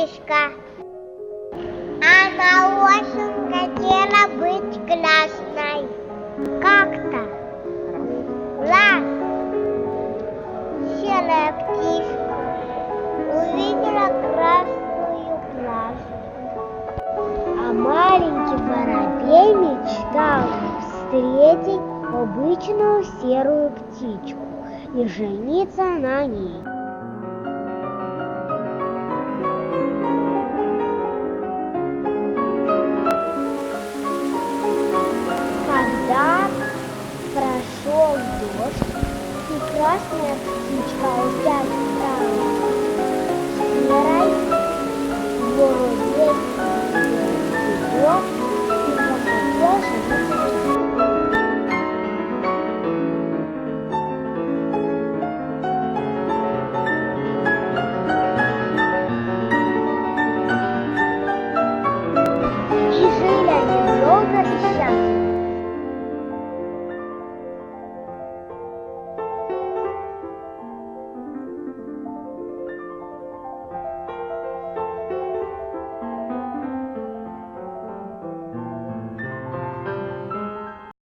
птичка. Она очень хотела быть красной. Как-то раз серая птичка увидела красную плашку. А маленький воробей мечтал встретить обычную серую птичку и жениться на ней.